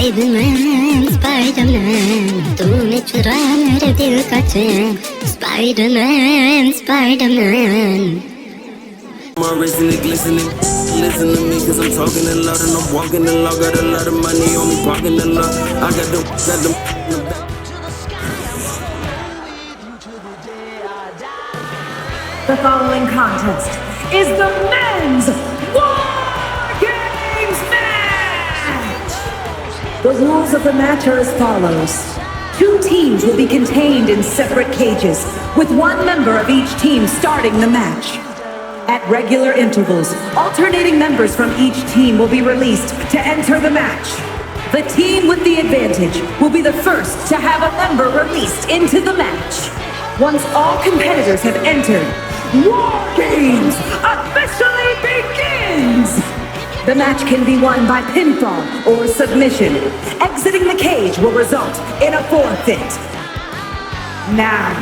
Spider-Man, Spider-Man, तूने चुरा मेरे दिल का चैन. Spider-Man, Spider-Man. My wrist and it glistening. Listen to me, cause I'm talking a lot and I'm walking a lot. Got a lot of money on me, parking a lot. I got them in the back. The following contest is the men's War Games match! The rules of the match are as follows. 2 teams will be contained in separate cages, with 1 member of each team starting the match. At regular intervals, alternating members from each team will be released to enter the match. The team with the advantage will be the first to have a member released into the match. Once all competitors have entered, War Games officially begins! The match can be won by pinfall or submission. Exiting the cage will result in a forfeit. Now,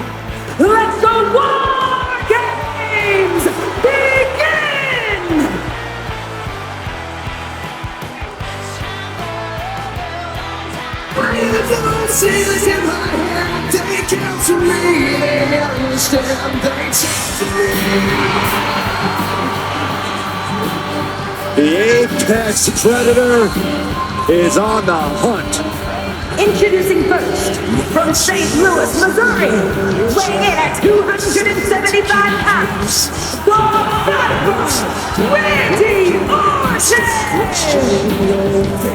let the War Games begin! In my hand, they count to me, they understand, they talk to me. The apex predator is on the hunt. Introducing first, from St. Louis, Missouri, weighing in at 275 pounds, the Wwe War.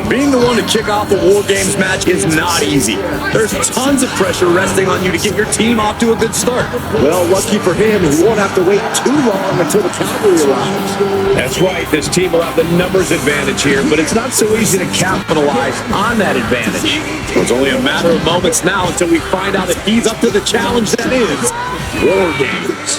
Being the one to kick off the War Games match is not easy. There's tons of pressure resting on you to get your team off to a good start. Well, lucky for him, he won't have to wait too long until the cavalry arrives. That's right, this team will have the numbers advantage here, but it's not so easy to capitalize on that advantage. It's only a matter of moments now until we find out if he's up to the challenge that is War Games.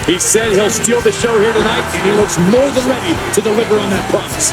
He said he'll steal the show here tonight, and he looks more than ready to deliver on that promise.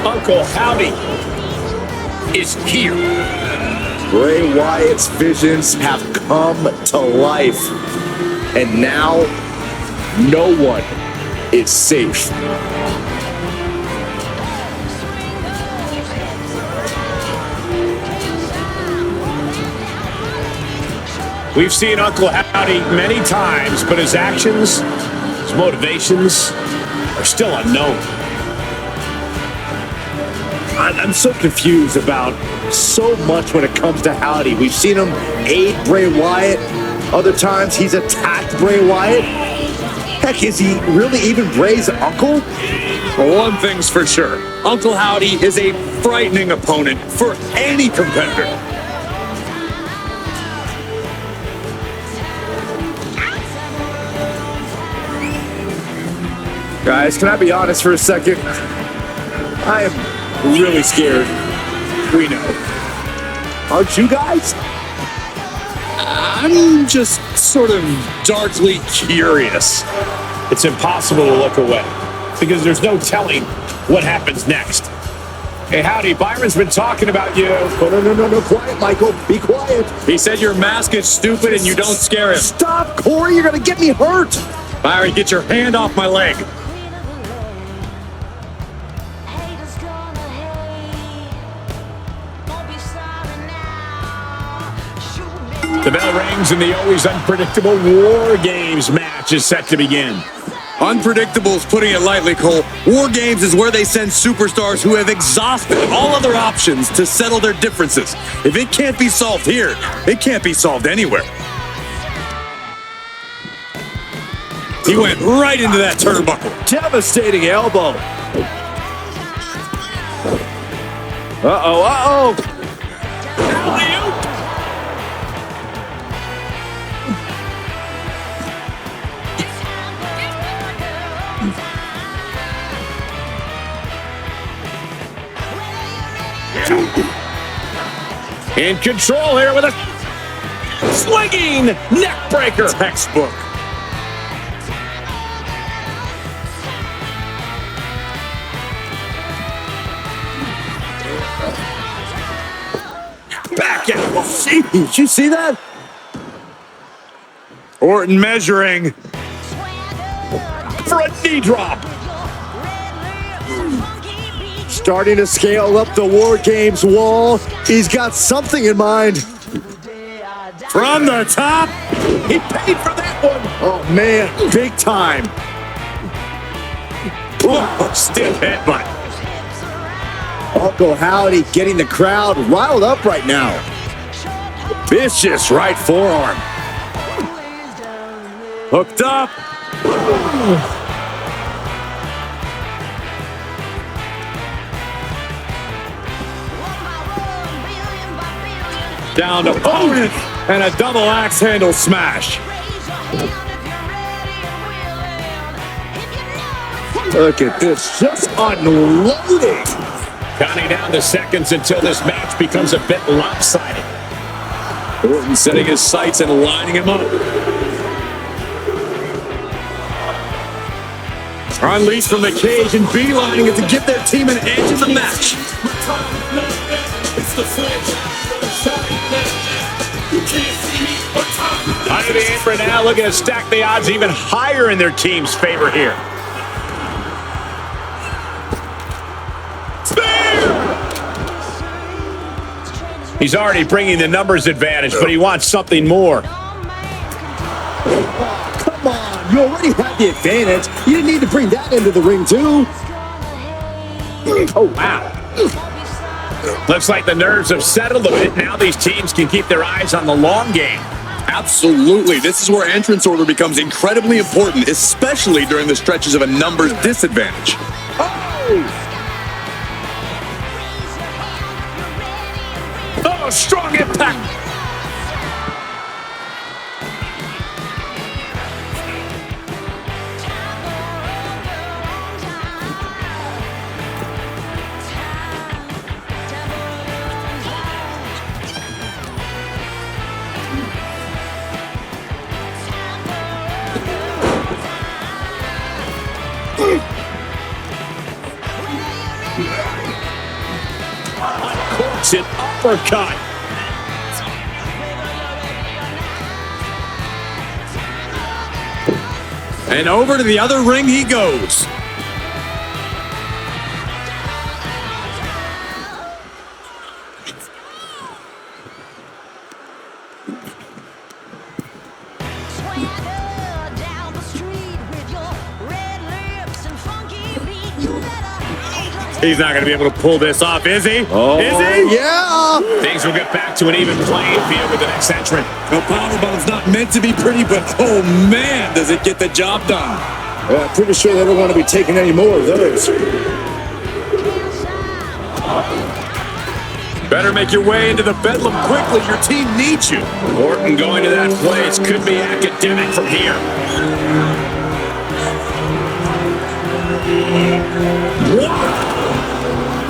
Uncle Howdy is here. Bray Wyatt's visions have come to life. And now, no one is safe. We've seen Uncle Howdy many times, but his actions, his motivations are still unknown. I'm so confused about so much when it comes to Howdy. We've seen him aid Bray Wyatt. Other times he's attacked Bray Wyatt. Heck, is he really even Bray's uncle? Well, one thing's for sure. Uncle Howdy is a frightening opponent for any competitor. Guys, can I be honest for a second? I am really scared. We know. Aren't you guys? I'm just sort of darkly curious. It's impossible to look away because there's no telling what happens next. Hey, Howdy, Byron's been talking about you. No, quiet, Michael. Be quiet. He said your mask is stupid and you don't scare him. Stop, Corey. You're going to get me hurt. Byron, get your hand off my leg. The bell rings and the always unpredictable War Games match is set to begin. Unpredictable is putting it lightly, Cole. War Games is where they send superstars who have exhausted all other options to settle their differences. If it can't be solved here, it can't be solved anywhere. He went right into that turnbuckle. Devastating elbow. Uh-oh. In control here with a swinging neck breaker. Textbook. Back out. Did you see that? Orton measuring. For a knee drop. Starting to scale up the War Games wall. He's got something in mind. From the top. He paid for that one. Oh, man, big time. Oh, stiff headbutt. Uncle Howdy getting the crowd riled up right now. Vicious right forearm. Hooked up. Down to opponent and a double axe handle smash. Look at this, just unloading. Counting down the seconds until this match becomes a bit lopsided. Orton setting his sights and lining him up. Unleashed from the cage and beelining it to give their team an edge in the match. Under the apron now, looking to stack the odds even higher in their team's favor here. He's already bringing the numbers advantage, but he wants something more. Come on, you already had the advantage. You didn't need to bring that into the ring, too. Oh, wow. Looks like the nerves have settled a bit. Now these teams can keep their eyes on the long game. Absolutely. This is where entrance order becomes incredibly important, especially during the stretches of a numbers disadvantage. Oh, strong impact. An uppercut. And over to the other ring he goes. He's not going to be able to pull this off, is he? Oh, is he? Yeah. Things will get back to an even playing field with the next entrant. The powerbomb's not meant to be pretty, but oh man, does it get the job done. I'm pretty sure they don't want to be taking any more of those. Better make your way into the bedlam quickly. Your team needs you. Orton going to that place could be academic from here.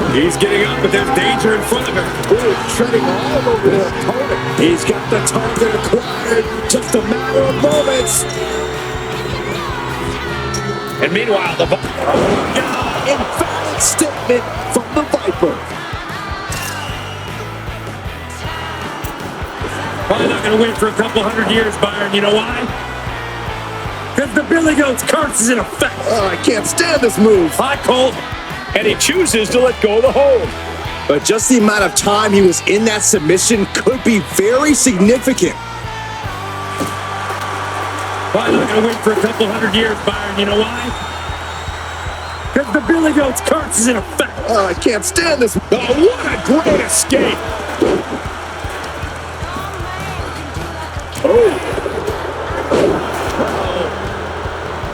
He's getting up, but there's danger in front of him. Ooh, treading all over their opponent. He's got the target acquired. Just a matter of moments. And meanwhile, the Emphatic statement from the Viper. Probably not going to win for a couple hundred years, Byron. You know why? Because the Billy Goat's curse is in effect. Oh, I can't stand this move. Hot Colt. and he chooses to let go of the hold. But just the amount of time he was in that submission could be very significant. Probably not going to wait for a couple hundred years, Byron. You know why? Because the Billy Goat's curse is in effect. Oh, I can't stand this. Oh, what a great escape.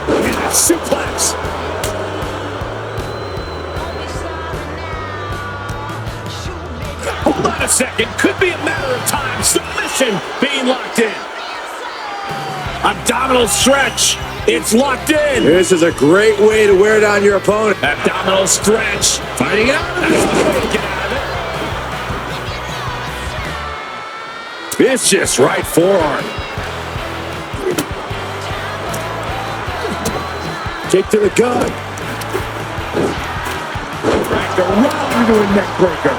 And a suplex. Hold on a second. Could be a matter of time. Submission being locked in. Abdominal stretch. It's locked in. This is a great way to wear down your opponent. Abdominal stretch. Finding out. That's the way to get out of it. Vicious right forearm. Kick to the gut. Dragged around into a neck breaker.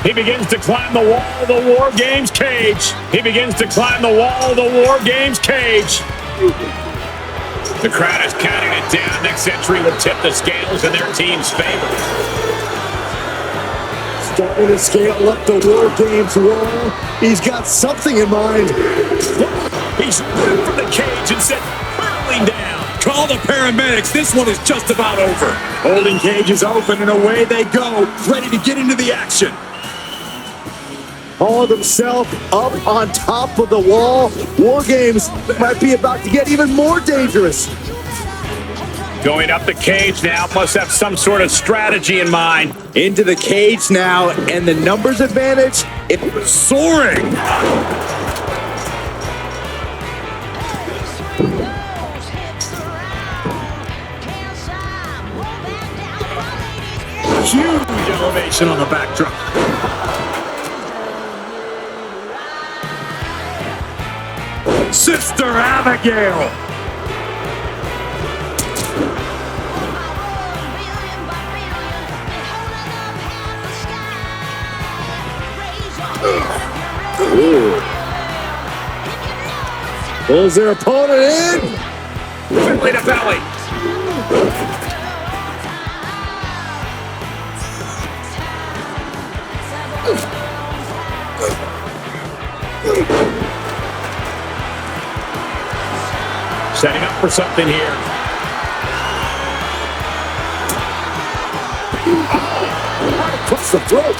He begins to climb the wall of the War Games cage. He begins to climb the wall of the War Games cage. The crowd is counting it down. Next entry will tip the scales in their team's favor. Starting to scale up the War Games wall. He's got something in mind. He's ripped from the cage and set firmly down. Call the paramedics. This one is just about over. Holding cages open and away they go, ready to get into the action. Hauled himself up on top of the wall. War Games might be about to get even more dangerous. Going up the cage now, must have some sort of strategy in mind. Into the cage now, and the numbers advantage, it was soaring. Huge elevation on the backdrop. Sister Abigail. Pulls their opponent in. Quickly to belly. Setting up for something here. Across the throat.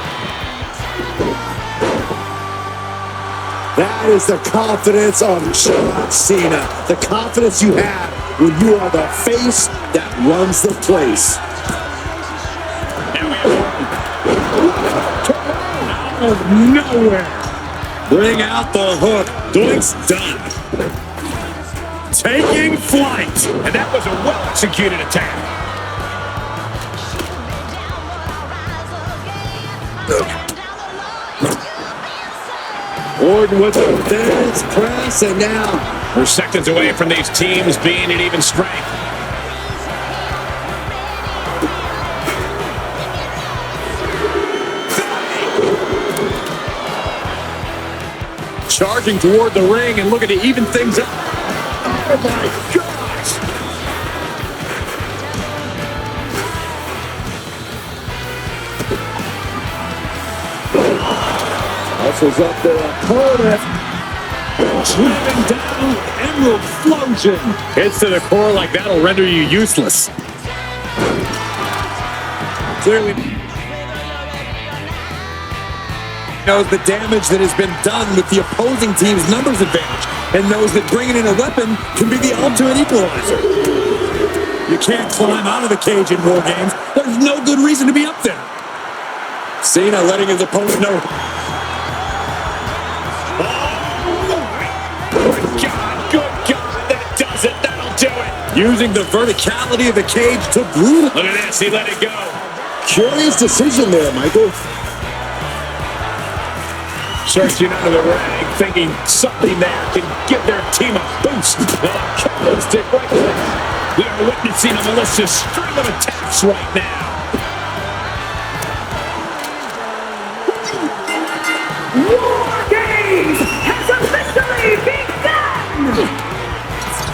That is the confidence of John Cena. The confidence you have when you are the face that runs the place. Out of nowhere. Bring out the hook. Doink's done. Taking flight. And that was a well-executed attack. Orton with a bench press, and now We're seconds away from these teams being at even strength. Charging toward the ring and looking to even things up. Oh my gosh! hustles up their opponent. Driving down, Emerald Flosion. Hits to the core like that'll render you useless. Clearly knows the damage that has been done with the opposing team's numbers advantage, and knows that bringing in a weapon can be the ultimate equalizer. You can't climb out of the cage in War Games. There's no good reason to be up there. Cena letting his opponent know. Good God, that does it. That'll do it. Using the verticality of the cage to brutal. Look at this, he let it go. Curious decision there, Michael. Searching under the rag, thinking something there can give their team a boost. Stick right there. We are witnessing a malicious string of attacks right now. War Games has officially begun!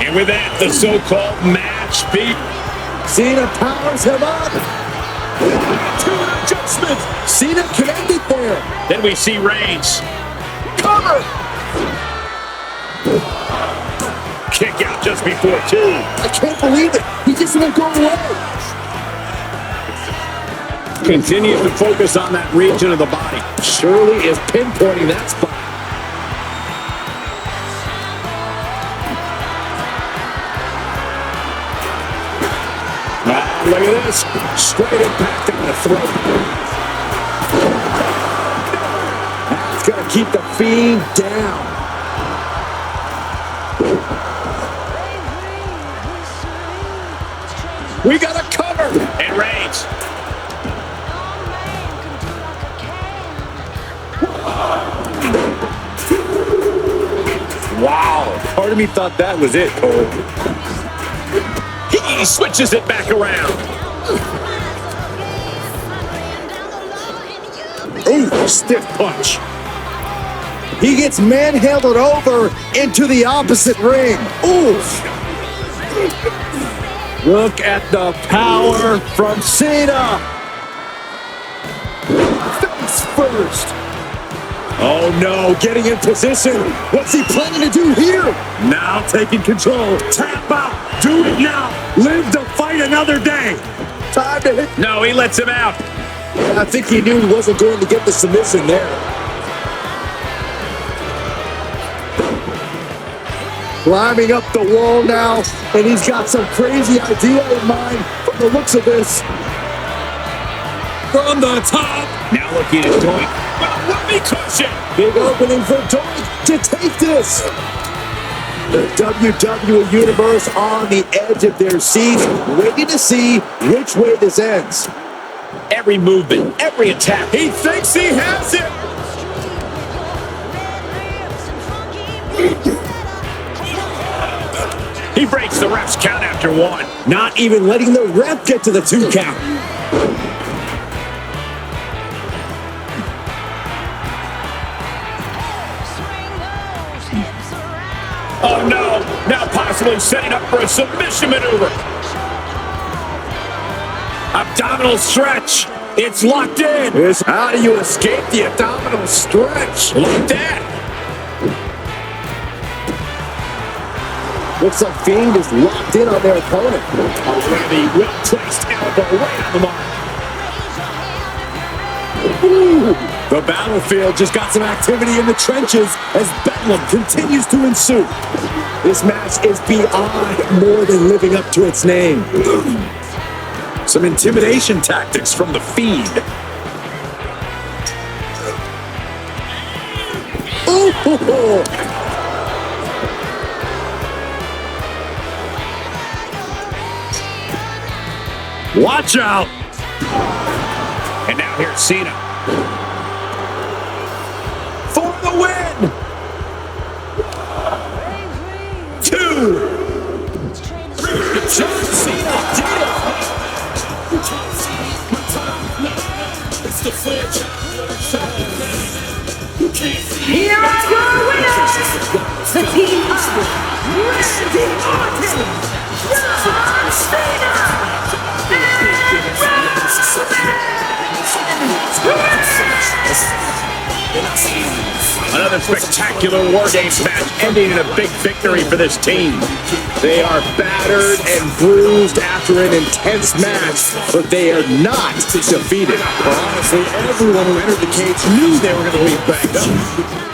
And with that, the so-called match beat. Cena powers him up. Two adjustment. Cena connected there. Then we see Reigns. Cover. Kick out just before two. I can't believe it. He just won't go away. Continues to focus on that region of the body. Shirley is pinpointing that spot. Look at this. Straight impact on the throat. That's going to keep the Fiend down. We got a cover. And Reigns. Wow. Part of me thought that was it, Cole. He switches it back around. Ooh, stiff punch. He gets manhandled over into the opposite ring. Oof. Look at the power from Cena. Face first. Oh no, getting in position. What's he planning to do here? Now taking control. Tap out. Do it now. Live to fight another day. Time to hit. No, he lets him out. I think he knew he wasn't going to get the submission there. Climbing up the wall now, and he's got some crazy idea in mind from the looks of this. From the top. Now looking at Doink. Whoopee cushion. Big opening for Doink to take this. The WWE Universe on the edge of their seats, waiting to see which way this ends. Every movement, every attack. He thinks he has it. He breaks the ref's count after one. Not even letting the ref get to the 2 count. Oh no, now possibly setting up for a submission maneuver. Abdominal stretch. It's locked in. How do you escape the abdominal stretch? Like that. Looks like Fiend is locked in on their opponent. Already well-placed elbow right on the mark. Ooh, the battlefield just got some activity in the trenches as bedlam continues to ensue. This match is beyond more than living up to its name. Some intimidation tactics from the Fiend. Ooh. Watch out! And now here's Cena. For the win! 2. John Cena did it! Here are your winners, the team of Randy Orton, John Cena, Another spectacular War Games match ending in a big victory for this team. They are battered and bruised after an intense match, but they are not defeated. Honestly, everyone who entered the cage knew they were going to leave banged up.